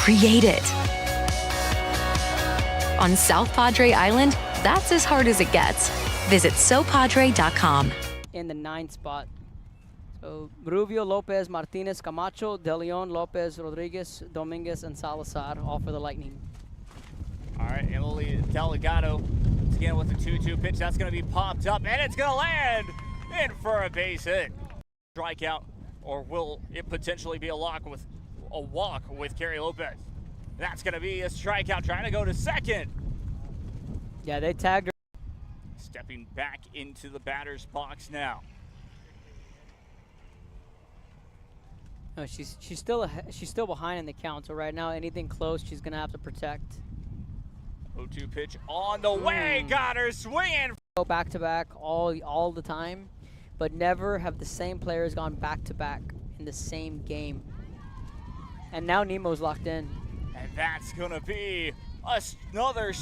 create it. On South Padre Island, that's as hard as it gets. Visit sopadre.com. In the 9th spot. So Rubio, Lopez, Martinez, Camacho, De Leon, Lopez, Rodriguez, Dominguez, and Salazar, all for the Lightning. All right, Emily Delgado once again with the 2-2 pitch. That's going to be popped up, and it's going to land in for a base hit. Strikeout, or will it potentially be a walk with Kerry Lopez? That's going to be a strikeout, trying to go to second. Yeah, they tagged her. Stepping back into the batter's box now. No, she's still behind in the count. So right now, anything close, she's gonna have to protect. 0-2 pitch on the way, got her swinging. Go back to back all the time, but never have the same players gone back to back in the same game. And now Nemo's locked in. And that's gonna be another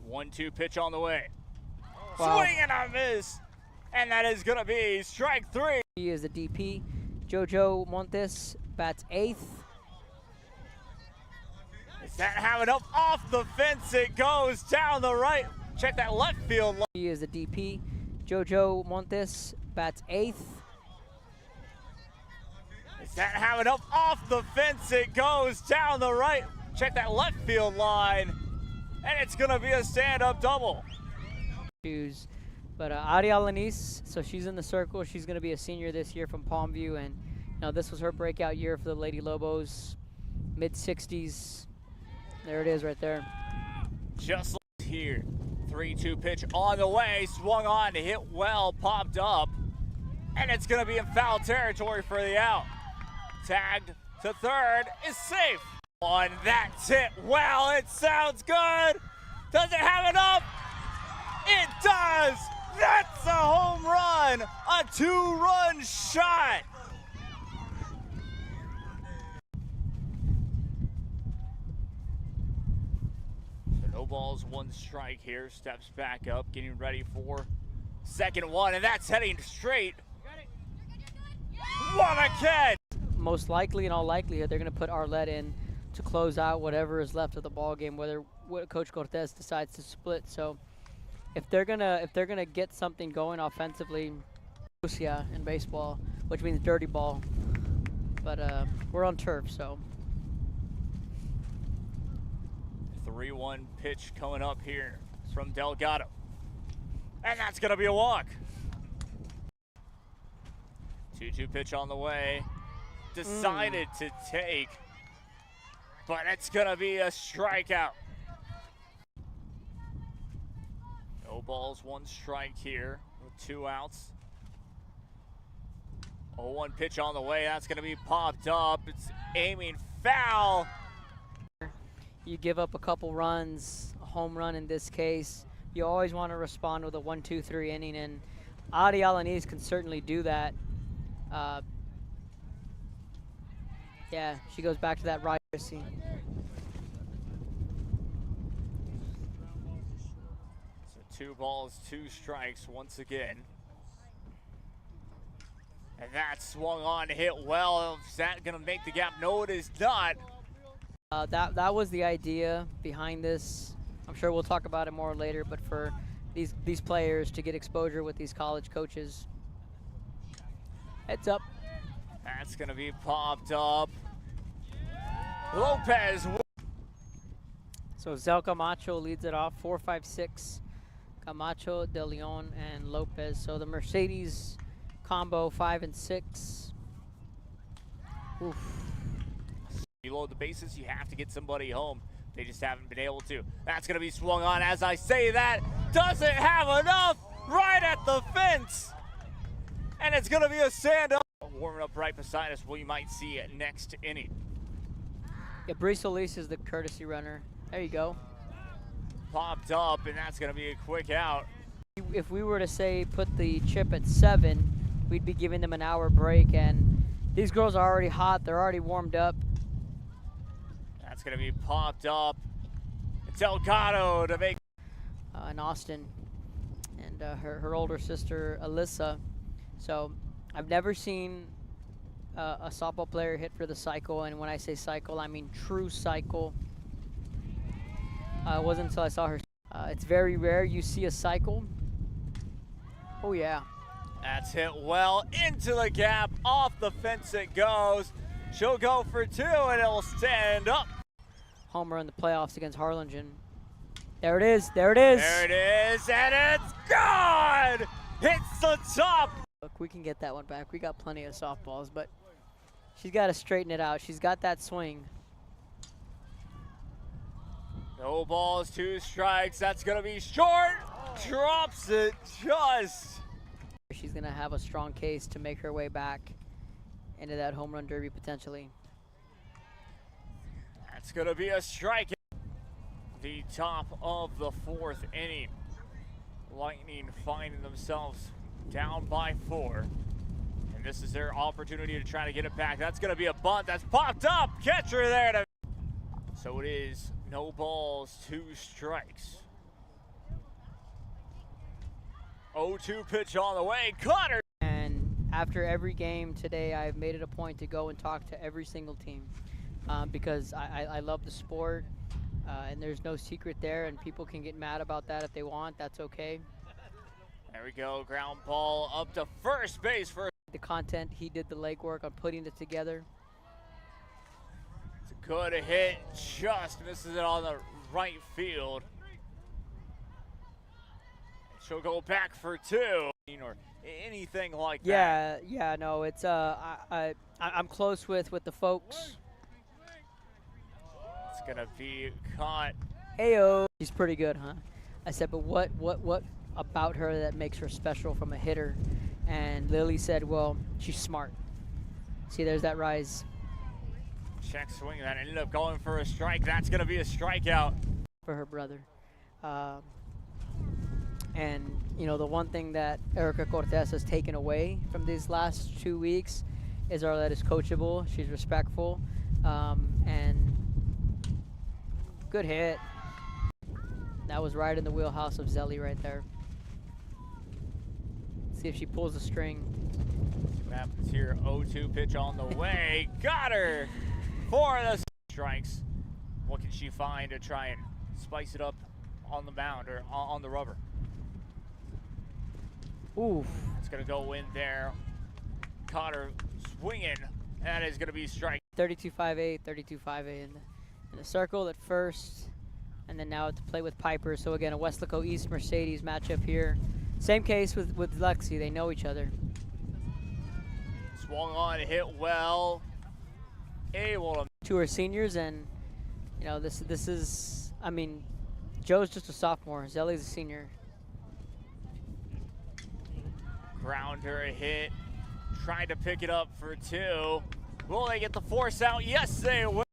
1-2 pitch on the way. Wow. Swing and a miss. And that is gonna be strike 3. He is the DP. Jojo Montes bats 8th. Is that having up off the fence? It goes down the right. Check that left field line. He is the DP. Jojo Montes bats 8th. Is that having up off the fence? It goes down the right. Check that left field line. And it's gonna be a stand-up double. But Ari Alanis, so she's in the circle. She's gonna be a senior this year from Palmview, and this was her breakout year for the Lady Lobos, mid-60s. There it is right there. Just like here, 3-2 pitch on the way, swung on to hit well, popped up, and it's gonna be in foul territory for the out. Tagged to third is safe. On that hit, well, it sounds good. Does it have enough? It does. That's a home run, a 2-run shot. So no balls, 1 strike here. Steps back up, getting ready for second one, and that's heading straight. What a catch! Most likely, in all likelihood, they're gonna put Arlette in to close out whatever is left of the ball game, whether Coach Cortez decides to split. So if they're gonna get something going offensively, in baseball, which means dirty ball, but we're on turf, so. 3-1 pitch coming up here from Delgado, and that's gonna be a walk. 2-2 pitch on the way, decided to take, but it's gonna be a strikeout. No balls, 1 strike here with 2 outs. 0-1 pitch on the way, that's gonna be popped up. It's aiming foul. You give up a couple runs, a home run in this case, you always want to respond with a 1-2-3 inning, and Adi Alanis can certainly do that. Yeah, she goes back to that right scene. So 2 balls, 2 strikes once again. And that swung on to hit well. Is that gonna make the gap? No, it is not. That was the idea behind this. I'm sure we'll talk about it more later, but for these players to get exposure with these college coaches. Heads up. That's gonna be popped up. Lopez. So Zel Camacho leads it off, 4-5-6. Camacho, De Leon, and Lopez. So the Mercedes combo, 5 and 6. Oof. You load the bases, you have to get somebody home. They just haven't been able to. That's gonna be swung on as I say that. Doesn't have enough, right at the fence. And it's gonna be a stand-up. Warming up right beside us, we might see it next inning. Yeah, Brees Solis is the courtesy runner. There you go. Popped up, and that's gonna be a quick out. If we were to say put the chip at 7, we'd be giving them an hour break, and these girls are already hot. They're already warmed up. That's gonna be popped up. Delgado to make. In Austin, and her older sister Alyssa. So I've never seen a softball player hit for the cycle, and when I say cycle, I mean true cycle. It wasn't until I saw her. It's very rare you see a cycle. Oh yeah. That's hit well into the gap. Off the fence it goes. She'll go for 2, and it'll stand up. Homer in the playoffs against Harlingen. There it is. There it is. There it is, and it's gone. Hits the top. Look, we can get that one back. We got plenty of softballs, but she's got to straighten it out. She's got that swing. No balls, 2 strikes. That's going to be short. Drops it just. She's going to have a strong case to make her way back into that home run derby potentially. That's going to be a strike. The top of the 4th inning. Lightning finding themselves down by 4. And this is their opportunity to try to get it back. That's going to be a bunt. That's popped up. Catcher there. So it is no balls, 2 strikes. 0-2 pitch on the way. Cutter. And after every game today, I've made it a point to go and talk to every single team because I love the sport. And there's no secret there, and people can get mad about that if they want. That's okay. There we go. Ground ball up to first base for the content. He did the legwork on putting it together. It's a good hit. Just misses it on the right field. She'll go back for 2 or anything like that. Yeah. No, it's I'm close with the folks. It's gonna be caught. Heyo. She's pretty good, huh? I said, but what about her that makes her special from a hitter? And Lily said, well, she's smart. See, there's that rise. Check swing that ended up going for a strike. That's gonna be a strikeout For her brother. And, you know, the one thing that Erica Cortez has taken away from these last 2 weeks is Arlette is coachable. She's respectful. And good hit. That was right in the wheelhouse of Zelly right there. See if she pulls the string. See what happens here. 0-2 pitch on the way. Got her for the strikes. What can she find to try and spice it up on the mound or on the rubber? Oof. It's going to go in there. Caught her swinging. That is going to be strike. 32-5-8, 32-5-8 in the circle at first, and then now to play with Piper. So again, a Weslaco East Mercedes matchup here. Same case with Lexi. They know each other. Swung on, hit well. Able to. 2 are seniors, and you know this is. I mean, Joe's just a sophomore. Zelly's a senior. Grounder hit. Trying to pick it up for 2. Will they get the force out? Yes, they will.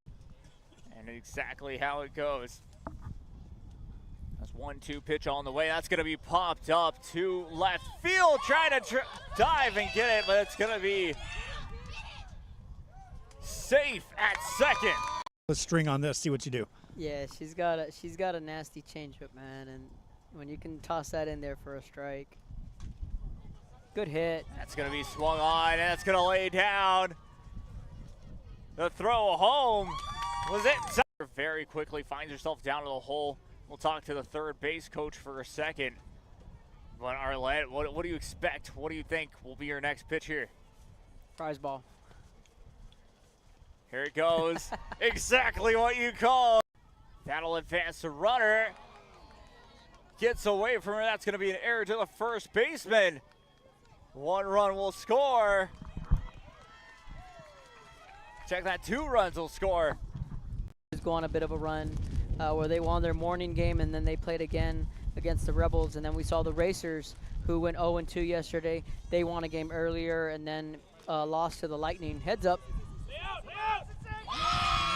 And exactly how it goes. That's 1-2 pitch on the way. That's going to be popped up to left field. Trying to dive and get it, but it's going to be safe at second. Let's string on this. See what you do. Yeah, she's got a nasty changeup, man, and when you can toss that in there for a strike. Good hit. That's going to be swung on, and that's going to lay down. The throw home was it. Very quickly finds herself down to the hole. We'll talk to the third base coach for a second. But Arlette, what do you expect? What do you think will be your next pitch here? Prize ball. Here it goes. Exactly what you call. That'll advance the runner. Gets away from her. That's going to be an error to the first baseman. 1 run will score. Check that, 2 runs will score. Go on a bit of a run where they won their morning game, and then they played again against the Rebels, and then we saw the Racers, who went 0-2 yesterday. They won a game earlier and then lost to the Lightning. Heads up.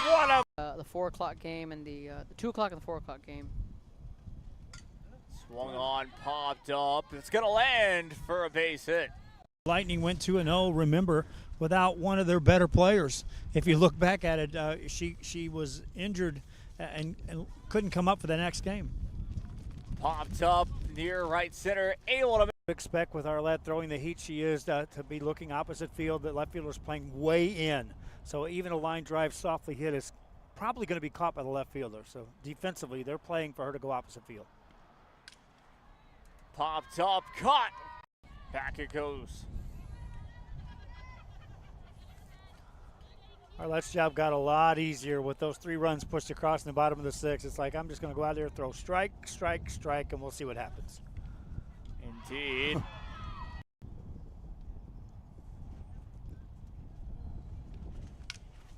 What the 4 o'clock game and the 2 o'clock and the 4 o'clock game. Swung on, popped up. It's going to land for a base hit. Lightning went 2-0, remember, without one of their better players. If you look back at it, she was injured and couldn't come up for the next game. Popped up near right center, able to Expect with Arlette throwing the heat she is to be looking opposite field. The left fielder's playing way in. So even a line drive softly hit is probably going to be caught by the left fielder. So defensively, they're playing for her to go opposite field. Popped up, caught. Back it goes. Arlette's job got a lot easier with those 3 runs pushed across in the bottom of the 6. It's like, I'm just going to go out there, throw strike, strike, strike, and we'll see what happens. Indeed.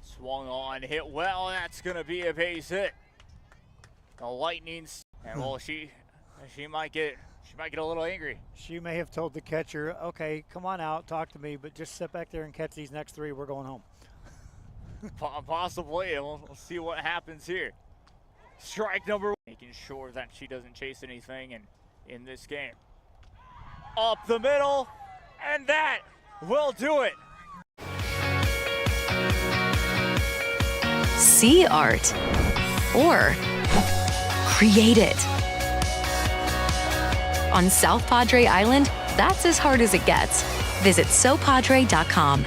Swung on, hit well, and that's going to be a base hit. The Lightning's, and well, she might get a little angry. She may have told the catcher, okay, come on out, talk to me, but just sit back there and catch these next 3. We're going home. Possibly, and we'll see what happens here. Strike number 1, making sure that she doesn't chase anything in this game. Up the middle, and that will do it. See art or create it. On South Padre Island, that's as hard as it gets. Visit SoPadre.com.